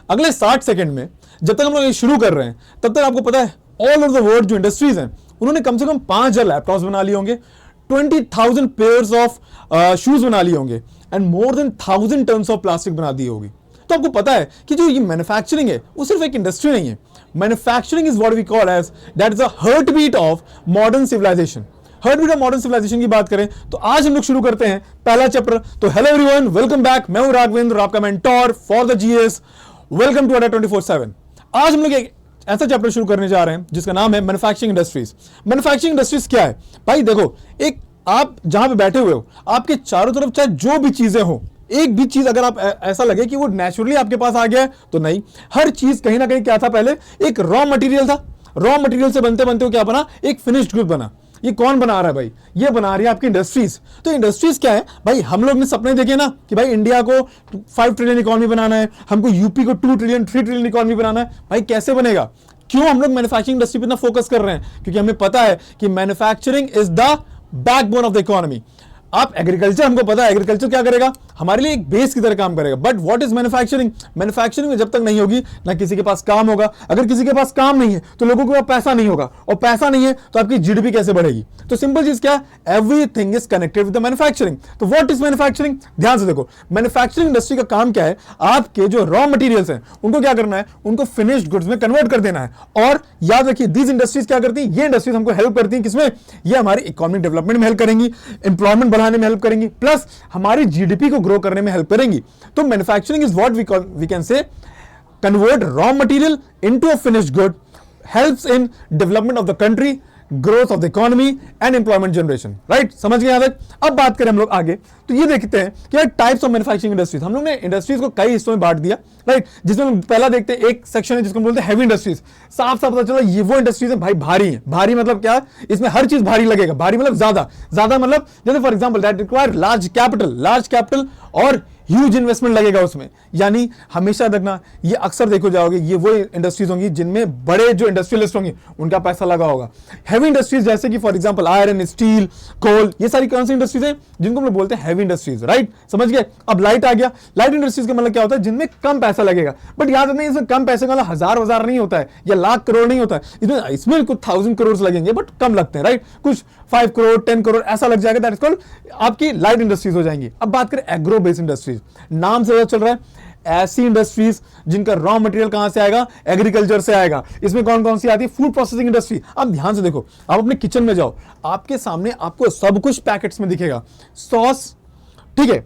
अगले 60 सेकंड में जब तक हम लोग ये शुरू कर रहे हैं तब तक आपको पता है ऑल ओवर द वर्ल्ड जो इंडस्ट्रीज हैं उन्होंने कम से कम 5,000 लैपटॉप्स बना लिए होंगे, 20,000 पेयर्स ऑफ शूज बना लिए होंगे and more than 1,000 tons of plastic बना दी होगी। तो आपको पता है कि जो ये मैन्युफैक्चरिंग है वो सिर्फ एक इंडस्ट्री नहीं है। Manufacturing is what we call as that is a heart beat of modern civilisation. Heart beat of modern civilisation की बात करें तो आज हम लोग शुरू करते हैं पहला चैप्टर। तो हेलो एवरीवन, वेलकम बैक। मैं हूं राघवेंद्र, आपका mentor for the GS. Welcome to Adda 24/7। आज हम लोग एक ऐसा चैप्टर शुरू करने जा रहे हैं जिसका नाम है मैन्युफैक्चरिंग इंडस्ट्रीज। मैन्युफैक्चरिंग इंडस्ट्रीज क्या है भाई? देखो, एक आप जहां पे बैठे हुए हो आपके चारों तरफ चाहे जो भी चीजें हो, एक भी चीज अगर आप ऐसा लगे कि वो नेचुरली आपके पास आ गया है तो नहीं। हर चीज कहीं ना कहीं क्या था, पहले एक रॉ मटेरियल था। रॉ मटेरियल से बनते बनते वो क्या बना, एक फिनिश्ड गुड बना। ये कौन बना रहा है भाई? ये बना रही है आपकी इंडस्ट्रीज। तो इंडस्ट्रीज क्या है भाई? हम लोग ने सपने देखे ना कि भाई इंडिया को 5 ट्रिलियन इकोनॉमी बनाना है, हमको यूपी को 2 ट्रिलियन 3 ट्रिलियन इकोनॉमी बनाना है। भाई कैसे बनेगा? क्यों हम लोग मैन्युफैक्चरिंग इंडस्ट्री पे इतना फोकस कर रहे हैं? क्योंकि हमें पता है कि manufacturing is the backbone of the economy. आप एग्रीकल्चर, हमको पता है एग्रीकल्चर क्या करेगा, हमारे लिए एक बेस की तरह काम करेगा। But what is manufacturing? Manufacturing में जब तक नहीं होगी ना किसी के पास काम होगा। अगर किसी के पास काम नहीं है तो लोगों के पास पैसा नहीं होगा, और पैसा नहीं है तो आपकी जीडीपी कैसे बढ़ेगी? तो सिंपल चीज क्या है, everything is connected with the manufacturing. तो व्हाट इज मैन्युफैक्चरिंग? ध्यान से देखो, मैन्युफैक्चरिंग इंडस्ट्री का काम क्या है, आपके जो रॉ मटेरियल्स हैं उनको क्या करना है, उनको फिनिश्ड गुड्स में कन्वर्ट कर देना है। और याद रखिए, दीज इंडस्ट्रीज क्या करती है, ये इंडस्ट्रीज हमको हेल्प करती है किसमें? ये हमारी इकोनॉमिक डेवलपमेंट में हेल्प करेंगी, एम्प्लॉयमेंट बढ़ाने में हेल्प करेंगी, प्लस हमारी जीडीपी को ग्रो करने में हेल्प करेंगी। तो manufacturing is what we can say convert raw material into a finished good, helps in development of the country, growth of the economy and employment generation. Right, समझ गए यहां तक? अब बात करें हम लोग आगे तो ये देखते हैं कि टाइप्स ऑफ मैन्युफैक्चरिंग इंडस्ट्रीज। हम लोग ने इंडस्ट्रीज को कई हिस्सों में बांट दिया, राइट, जिसमें हम पहला देखते हैं एक सेक्शन है जिसको हम बोलते हैं हैवी इंडस्ट्रीज। साफ साफ पता चला ये वो इंडस्ट्रीज है भाई भारी है। भारी मतलब क्या? इसमें हर चीज भारी लगेगा। भारी मतलब ज्यादा, ज्यादा मतलब जैसे for example that require large capital और ह्यूज इन्वेस्टमेंट लगेगा उसमें। यानी हमेशा देखना, ये अक्सर देखो जाओगे, ये वो इंडस्ट्रीज होंगी जिनमें बड़े जो इंडस्ट्रियलिस्ट होंगे उनका पैसा लगा होगा। हैवी इंडस्ट्रीज जैसे कि फॉर एग्जांपल आयरन, स्टील, कोल, ये सारी कौन सी इंडस्ट्रीज हैं जिनको हम लोग बोलते हैं हैवी इंडस्ट्रीज। राइट, समझ गए? अब लाइट आ गया। लाइट इंडस्ट्रीज का मतलब क्या होता है, जिनमें कम पैसा लगेगा। बट याद रखना, इसमें कम पैसे का मतलब हजार नहीं होता है या लाख करोड़ नहीं होता है। इसमें कुछ 1,000 करोड़ लगेंगे बट कम लगते हैं। राइट, कुछ 5 करोड़ 10 करोड़ ऐसा लग जाएगा, दैट इज कॉल्ड आपकी लाइट इंडस्ट्रीज हो जाएंगी। अब बात करें एग्रो बेस्ड इंडस्ट्रीज, नाम से पता चल रहा है ऐसी इंडस्ट्रीज जिनका रॉ मटेरियल कहां से आएगा, एग्रीकल्चर से आएगा। इसमें कौन कौन सी आती है? Food processing industry. अब ध्यान से देखो, आप अपने किचन में जाओ, आपके सामने आपको सब कुछ पैकेट्स में दिखेगा। सॉस, ठीक है,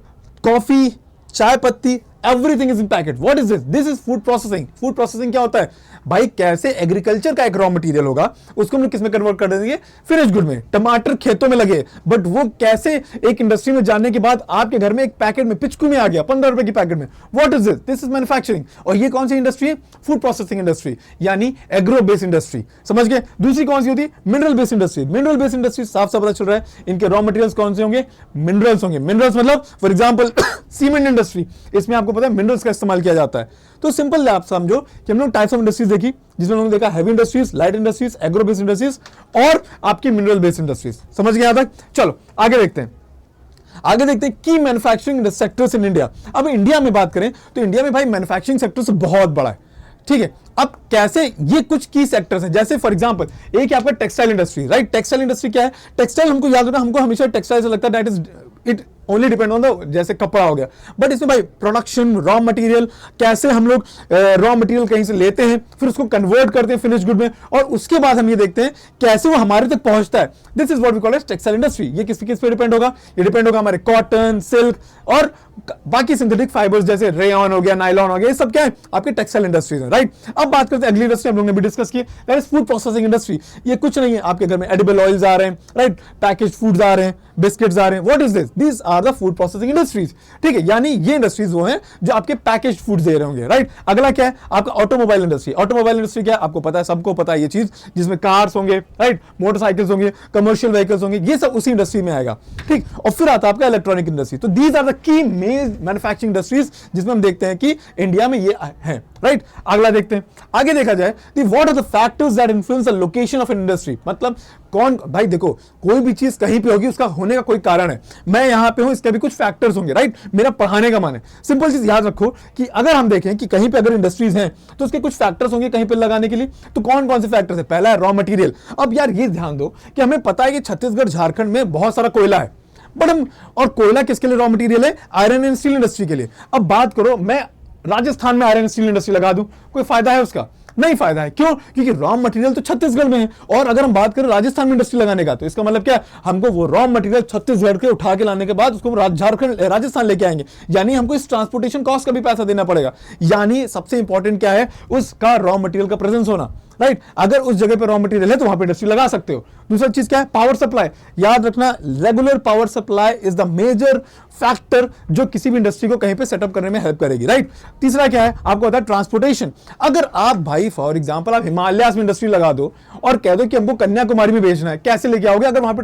कॉफी, चाय पत्ती, everything is in packet. What is this? This is food processing. Food processing क्या होता है भाई? कैसे एग्रीकल्चर का एक रॉ मटेरियल होगा उसको हम लोग किसमें कन्वर्ट कर देंगे? फिनिश गुड में। टमाटर खेतों में लगे, बट वो कैसे एक इंडस्ट्री में जाने के बाद आपके घर में एक पैकेट में पिचकू में आ गया, 15 रुपए की पैकेट में। What is this? This is manufacturing. और ये कौन सी इंडस्ट्री है? फूड प्रोसेसिंग इंडस्ट्री, यानी एग्रो बेस्ड इंडस्ट्री। समझ गए? दूसरी कौन सी होती है? Mineral based industry. Mineral based industry साफ साफ पता चल रहा है इनके रॉ मटेरियल्स कौन से होंगे? मिनरल्स होंगे। मिनरल्स मतलब फॉर एग्जाम्पल सीमेंट इंडस्ट्री, इसमें आपको पता है मिनरल्स का इस्तेमाल किया जाता है। तो सिंपल आप समझो कि हम लोग टाइप्स ऑफ इंडस्ट्रीज देखी, जिसमें हमने देखा heavy industries, light industries, agro based industries और आपकी मिनरल बेस्ड इंडस्ट्रीज। समझ गए यहां तक? चलो आगे देखते हैं की मैन्युफैक्चरिंग सेक्टर्स इन इंडिया। अब इंडिया में बात करें तो इंडिया में भाई मैन्युफैक्चरिंग सेक्टर से बहुत बड़ा है। ठीक है, अब कैसे? ये कुछ की सेक्टर्स हैं, जैसे फॉर एग्जांपल एक आपका textile industry. Right, textile industry क्या है? टेक्सटाइल हमको याद रखना, हमको हमेशा टेक्सटाइल से लगता है that is it only depend on the, जैसे कपड़ा हो गया, बट इसमें भाई प्रोडक्शन, रॉ मटेरियल, कैसे हम लोग रॉ मटेरियल कहीं से लेते हैं, फिर उसको कन्वर्ट करते हैं फिनिश गुड में, और उसके बाद हम ये देखते हैं कैसे वो हमारे तक पहुंचता है। This is what we call as textile industry. ये किस पे डिपेंड होगा? ये डिपेंड होगा हमारे कॉटन, सिल्क और बाकी सिंथेटिक फाइबर्स जैसे रेयन हो गया, नायलॉन हो गया, ये सब क्या है? आपके टेक्सटाइल इंडस्ट्रीज है। राइट, अब बात करते हैं अगली इंडस्ट्री, हम लोग ने भी डिस्कस की, that is food processing industry. ये कुछ नहीं है, आपके घर में एडिबल ऑयल्स आ रहे हैं, राइट, पैकेज फूड्स आ रहे हैं, बिस्किट्स आ रहे हैं। What is this? These are the food processing industries. ठीक है, यानी ये इंडस्ट्रीज वो हैं जो आपके पैकेज फूड दे रहे होंगे। राइट, अगला क्या है? आपका ऑटोमोबाइल इंडस्ट्री। ऑटोमोबाइल इंडस्ट्री क्या है? आपको पता है, सबको पता है ये चीज, जिसमें कार्स होंगे, राइट, मोटरसाइकिल्स होंगे, कमर्शियल व्हीकल्स होंगे, ये सब उसी इंडस्ट्री में आएगा। ठीक, और फिर आता है आपका इलेक्ट्रॉनिक इंडस्ट्री। तो these are the key main manufacturing industries जिसमें हम देखते हैं कि इंडिया में ये है। राइट, अगला देखते हैं। आगे देखा जाए what are the factors that influence the location of an industry. मतलब कौन भाई, देखो कोई भी चीज कहीं पे होगी उसका होने का कोई कारण है। मैं यहां पे हूं, इसके भी कुछ फैक्टर्स होंगे, राइट। मेरा पढ़ाने का मन है। सिंपल चीज याद रखो कि अगर हम देखें कि कहीं पे अगर इंडस्ट्रीज हैं तो उसके कुछ फैक्टर्स होंगे कहीं पे लगाने के लिए। तो कौन कौन से फैक्टर्स है? पहला है रॉ मटेरियल। अब यार ये ध्यान दो कि हमें पता है कि छत्तीसगढ़ झारखंड में बहुत सारा कोयला है, बट हम, और कोयला किसके लिए रॉ मटेरियल है? आयरन एंड स्टील इंडस्ट्री के लिए। अब बात करो, मैं राजस्थान में आयरन स्टील इंडस्ट्री लगा दूं, कोई फायदा है उसका? नहीं फायदा है। क्यों? क्योंकि रॉ मटेरियल तो छत्तीसगढ़ में है, और अगर हम बात करें राजस्थान में इंडस्ट्री लगाने का, तो इसका मतलब क्या? हमको वो रॉ मटेरियल छत्तीसगढ़ के उठा के लाने के बाद उसको झारखंड राजस्थान लेके आएंगे, यानी हमको इस ट्रांसपोर्टेशन कॉस्ट का भी पैसा देना पड़ेगा। यानी सबसे इंपॉर्टेंट क्या है? उसका रॉ मटेरियल का प्रेजेंस होना, राइट। अगर उस जगह पे रॉ मटेरियल है तो वहां पे इंडस्ट्री लगा सकते हो। दूसरा चीज क्या है? Power supply. याद रखना, regular power supply is the major factor जो किसी भी इंडस्ट्री को कहीं पे सेटअप करने में हेल्प करेगी, राइट। तीसरा क्या है? आपको पता है ट्रांसपोर्टेशन। अगर आप भाई फॉर एग्जांपल आप हिमालयास में इंडस्ट्री लगा दो और कह दो कि हमको कन्याकुमारी में भेजना है, कैसे लेके आओगे अगर वहां पे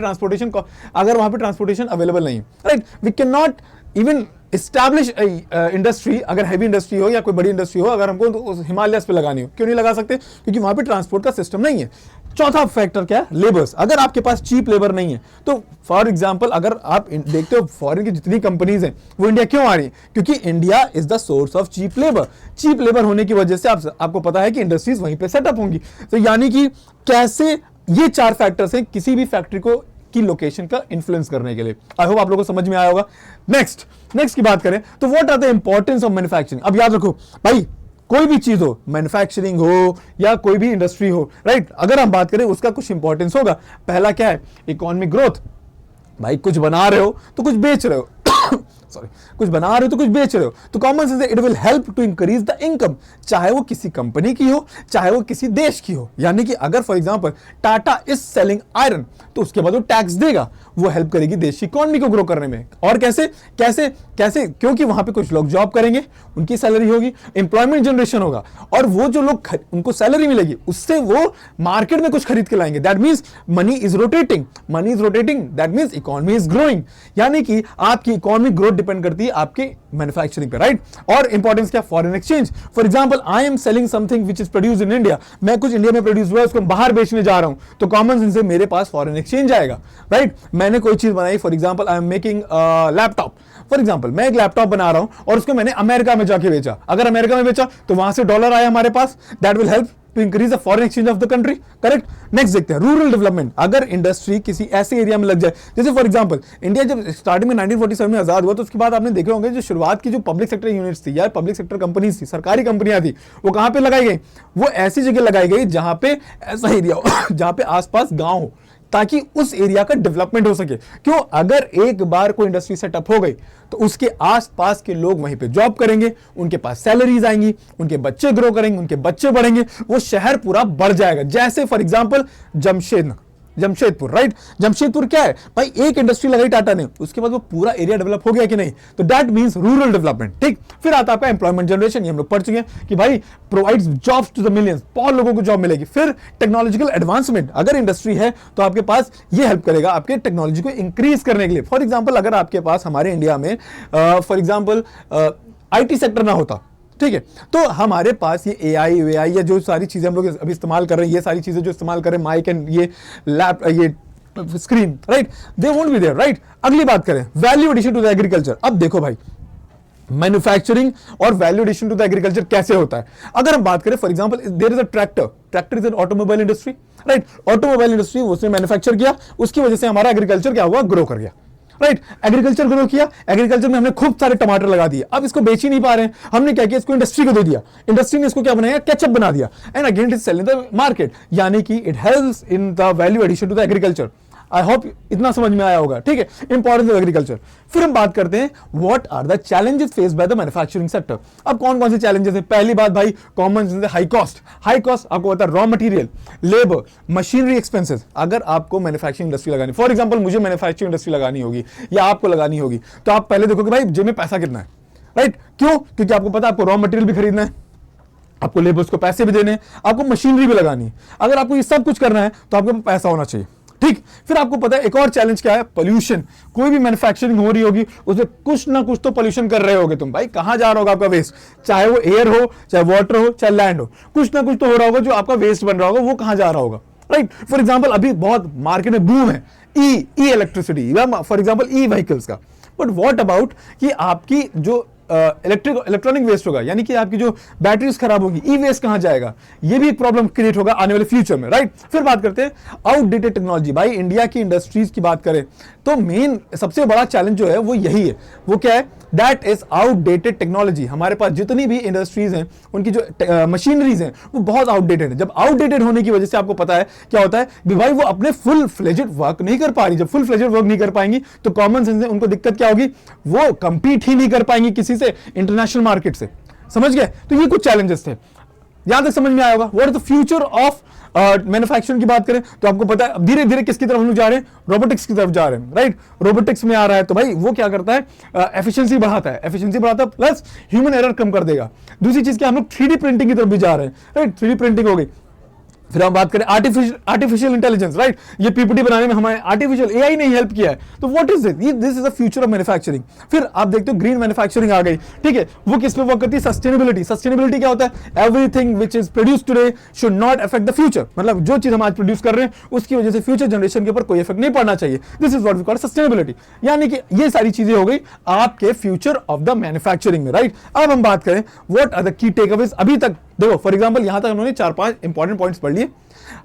ट्रांसपोर्टेशन अवेलेबल नहीं है, right. We can not even establish industry, अगर हैवी इंडस्ट्री हो या कोई बड़ी इंडस्ट्री हो, अगर हमको तो हिमालयस पे लगानी हो, क्यों नहीं लगा सकते? क्योंकि वहां पे ट्रांसपोर्ट का सिस्टम नहीं है। चौथा फैक्टर क्या है? लेबर्स। अगर आपके पास चीप लेबर नहीं है, तो फॉर एग्जांपल अगर आप देखते हो फॉरेन की जितनी कंपनीज हैं वो इंडिया क्यों आ रही है? क्योंकि India is the source of cheap labour. Cheap labour होने की वजह से आपको पता है कि इंडस्ट्रीज वहीं पे सेटअप होंगी। तो यानी कि कैसे ये 4 फैक्टर्स हैं किसी भी फैक्ट्री को की लोकेशन का इन्फ्लुएंस करने के लिए। आई होप आप लोगों को समझ में आया होगा। नेक्स्ट की बात करें तो what are the importance of manufacturing. अब याद रखो भाई, कोई भी चीज हो, मैन्युफैक्चरिंग हो या कोई भी इंडस्ट्री हो, राइट, अगर हम बात करें उसका कुछ इंपॉर्टेंस होगा। पहला क्या है? Economic growth. भाई कुछ बना रहे हो तो कुछ बेच रहे हो सॉरी, कुछ बना रहे हो तो कुछ बेच रहे हो, तो common sense it will help to increase the income, चाहे वो किसी कंपनी की हो चाहे वो किसी देश की हो। यानी कि अगर for example Tata is selling iron, तो उसके बाद वो टैक्स देगा, वो हेल्प करेगी देश की इकोनॉमी को ग्रो करने में। और कैसे कैसे कैसे? क्योंकि वहां पे कुछ लोग जॉब करेंगे, उनकी सैलरी होगी, एम्प्लॉयमेंट जनरेशन होगा, और वो जो लोग उनको सैलरी मिलेगी उससे वो मार्केट में कुछ खरीद के लाएंगे। That means money is rotating, that means economy is growing. यानी कि आपकी इकोनॉमिक ग्रोथ डिपेंड करती है आपके मैन्युफैक्चरिंग पे, राइट। और इंपॉर्टेंस क्या? Foreign exchange. For example I am selling something which is produced in India, मैं कुछ इंडिया में प्रोड्यूस हुआ है उसको बाहर बेचने जा रहा हूं, तो कॉमन सेंस से मेरे पास फॉरेन एक्सचेंज आएगा, राइट। मैंने कोई चीज बनाई, for example I am making laptop, for example मैं एक लैपटॉप बना रहा हूं और उसको मैंने अमेरिका में जाके बेचा। अगर अमेरिका में बेचा तो वहां से डॉलर आया हमारे पास, that will help to increase the foreign exchange of the country, correct. Next देखते हैं रूरल डेवलपमेंट। अगर इंडस्ट्री किसी ऐसे एरिया में लग जाए, जैसे फॉर एग्जांपल इंडिया जब स्टार्टिंग में 1947 में आजाद हुआ, तो उसके बाद आपने देखे होंगे जो शुरुआत की जो पब्लिक सेक्टर यूनिट्स थी या पब्लिक सेक्टर कंपनीज थी, सरकारी कंपनियां थी, वो कहां पे लगाई गई? वो ऐसी जगह लगाई गई जहां पे ऐसा एरिया हो जहां पे आसपास गांव हो, ताकि उस एरिया का डेवलपमेंट हो सके। क्यों? अगर एक बार कोई इंडस्ट्री सेटअप हो गई तो उसके आसपास के लोग वहीं पे जॉब करेंगे, उनके पास सैलरीज आएंगी, उनके बच्चे ग्रो करेंगे, उनके बच्चे बढ़ेंगे, वो शहर पूरा बढ़ जाएगा। जैसे for example Jamshedpur, right. Jamshedpur क्या है भाई? एक इंडस्ट्री लगाई टाटा ने, उसके बाद वो पूरा एरिया डेवलप हो गया कि नहीं? तो दैट मींस रूरल डेवलपमेंट, ठीक। फिर आता है आपका एम्प्लॉयमेंट जनरेशन, ये हम लोग पढ़ चुके हैं कि भाई provides jobs to the millions, बहुत लोगों को जॉब मिलेगी। फिर टेक्नोलॉजिकल एडवांसमेंट, अगर इंडस्ट्री है तो आपके पास ये हेल्प करेगा आपके टेक्नोलॉजी को इंक्रीज करने के लिए। फॉर एग्जाम्पल अगर आपके पास हमारे इंडिया में फॉर एग्जाम्पल IT सेक्टर ना होता, ठीक है, तो हमारे पास ये AI या जो सारी चीजें हम लोग अभी इस्तेमाल कर रहे हैं, ये सारी चीजें जो इस्तेमाल कर रहे हैं, माइक एंड ये लैप, ये screen, right, they won't be there, right. अगली बात करें value addition to the agriculture. अब देखो भाई, मैन्युफैक्चरिंग और value addition to the agriculture कैसे होता है? अगर हम बात करें for example there is a tractor is an automobile industry, right. Automobile industry उसने मैन्युफैक्चर किया, उसकी वजह से हमारा एग्रीकल्चर क्या हुआ? ग्रो कर गया, राइट। एग्रीकल्चर ग्रो किया, एग्रीकल्चर में हमने खूब सारे टमाटर लगा दिए, अब इसको बेच ही नहीं पा रहे हैं, हमने क्या किया? इसको इंडस्ट्री को दे दिया, इंडस्ट्री ने इसको क्या बनाया? केचप बना दिया, and again it is selling the market. यानी कि it helps in the value addition to the agriculture. I hope इतना समझ में आया होगा, ठीक है, इंपॉर्टेंस ऑफ एग्रीकल्चर। फिर हम बात करते हैं what are the challenges faced by the manufacturing sector. अब कौन कौन से चैलेंजेस हैं? पहली बात भाई कॉमन सेंस, हाई कॉस्ट आपको पता है, raw material, labour, machinery expenses. अगर आपको मैन्युफैक्चरिंग इंडस्ट्री लगानी, फॉर एग्जांपल मुझे मैन्युफैक्चरिंग इंडस्ट्री लगानी होगी या आपको लगानी होगी, तो आप पहले देखोगे भाई जेब में पैसा कितना है, राइट। क्यों? क्योंकि आपको पता है आपको रॉ मटेरियल भी खरीदना है, आपको लेबर्स को पैसे भी देने हैं, आपको मशीनरी भी लगानी है। अगर आपको ये सब कुछ करना है तो आपके पास पैसा होना चाहिए, ठीक। फिर आपको पता है एक और चैलेंज क्या है? पोल्यूशन। कोई भी मैन्युफैक्चरिंग हो रही होगी उसमें कुछ ना कुछ तो पोल्यूशन कर रहे होगे तुम, भाई कहां जा रहा होगा आपका वेस्ट? चाहे वो एयर हो, चाहे वाटर हो, चाहे लैंड हो, कुछ ना कुछ तो हो रहा होगा जो आपका वेस्ट बन रहा होगा, वो कहां जा रहा होगा, राइट। फॉर एग्जाम्पल अभी बहुत मार्केट में बूम है e electricity, for example e vehicles का। बट व्हाट अबाउट कि आपकी जो इलेक्ट्रॉनिक वेस्ट होगा, यानी कि आपकी जो बैटरीज खराब होगी, ई वेस्ट कहां जाएगा, ये भी एक प्रॉब्लम क्रिएट होगा आने वाले फ्यूचर में, राइट। फिर बात करते हैं आउटडेटेड टेक्नोलॉजी। भाई इंडिया की इंडस्ट्रीज की बात करें तो मेन सबसे बड़ा चैलेंज जो है वो यही है। वो क्या है? That is outdated technology. हमारे पास जितनी भी इंडस्ट्रीज हैं उनकी जो मशीनरीज हैं वो बहुत आउटडेटेड है। जब आउटडेटेड होने की वजह से आपको पता है क्या होता है कि भाई वो अपने फुल फ्लेजेड वर्क नहीं कर पा रही। जब फुल फ्लेजेड वर्क नहीं कर पाएंगी तो कॉमन सेंस है उनको दिक्कत क्या होगी, वो कंपीट ही नहीं कर पाएंगी किसी से, इंटरनेशनल मार्केट से। समझ गए? तो ये कुछ चैलेंजेस थे, यहां तक समझ में आया होगा। What is the future of manufacturing की बात करें तो आपको पता है धीरे धीरे किसकी तरफ हम लोग जा रहे हैं, रोबोटिक्स की तरफ जा रहे हैं, राइट। रोबोटिक्स में आ रहा है तो भाई वो क्या करता है, एफिशिएंसी बढ़ाता है, प्लस ह्यूमन एरर कम कर देगा। दूसरी चीज क्या, हम लोग 3D प्रिंटिंग की तरफ भी जा रहे हैं, राइट। 3D प्रिंटिंग हो गई। फिर हम बात करें आर्टिफिशियल इंटेलिजेंस, राइट। ये पीपीटी बनाने में हमारे आर्टिफिशियल एआई ने हेल्प किया है। तो what is this? This is the future of manufacturing. फिर आप देखते हो ग्रीन मैन्युफैक्चरिंग आ गई, ठीक है। वो किस पे वर्क करती है? सस्टेनेबिलिटी। सस्टेनेबिलिटी क्या होता है? Everything which is produced today should not affect the future. मतलब जो चीज हम आज प्रोड्यूस कर रहे हैं उसकी वजह से फ्यूचर जनरेशन के ऊपर कोई इफेक्ट नहीं पड़ना चाहिए। This is what we call sustainability. यानी कि ये सारी चीजें हो गई आपके फ्यूचर ऑफ द मैन्युफैक्चरिंग में, राइट। अब हम बात करें what are the key takeaways. अभी तक देखो, फॉर एग्जांपल यहां तक हमने 4-5 इंपॉर्टेंट पॉइंट्स पढ़ लिए,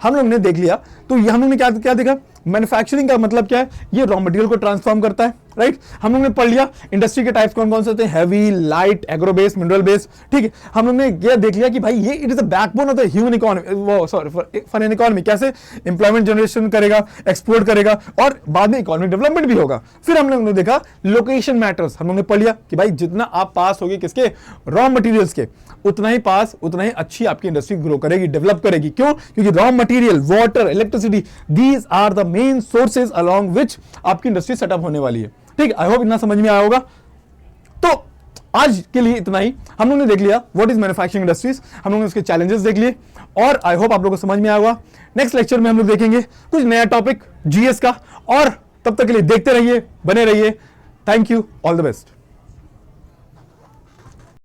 हम लोग ने देख लिया। तो ये हम लोग ने क्या देखा, मैन्युफैक्चरिंग का मतलब क्या है, ये रॉ मटेरियल को ट्रांसफॉर्म करता है, राइट। हम लोग ने पढ़ लिया इंडस्ट्री के टाइप्स कौन कौन से होते हैं, heavy, light, agro base, mineral base, ठीक है। हम लोग ने ये देख लिया कि भाई ये it is the backbone of the human economy, वो सॉरी फॉर एन इकोनॉमी। कैसे एम्प्लॉयमेंट जनरेशन करेगा, एक्सपोर्ट करेगा और बाद में इकोनॉमिक डेवलपमेंट भी होगा। फिर हम लोग ने देखा लोकेशन मैटर्स। हम लोग ने पढ़ लिया कि भाई जितना आप पास होगे किसके, रॉ मटेरियल्स के, उतना ही अच्छी आपकी इंडस्ट्री ग्रो करेगी, डेवलप करेगी। क्यों? क्योंकि raw material, water, electricity, these are the main sources along which आपकी इंडस्ट्री सेटअप होने वाली है, ठीक। आई होप इतना समझ में आया होगा। तो आज के लिए इतना ही। हम लोगों ने देख लिया व्हाट इज मैन्युफैक्चरिंग इंडस्ट्रीज, हम लोगों ने उसके चैलेंजेस देख लिए और आई होप आप लोगों को समझ में आया होगा। नेक्स्ट लेक्चर में हम लोग देखेंगे कुछ नया टॉपिक जीएस का, और तब तक के लिए देखते रहिए, बने रहिए। Thank you, all the best.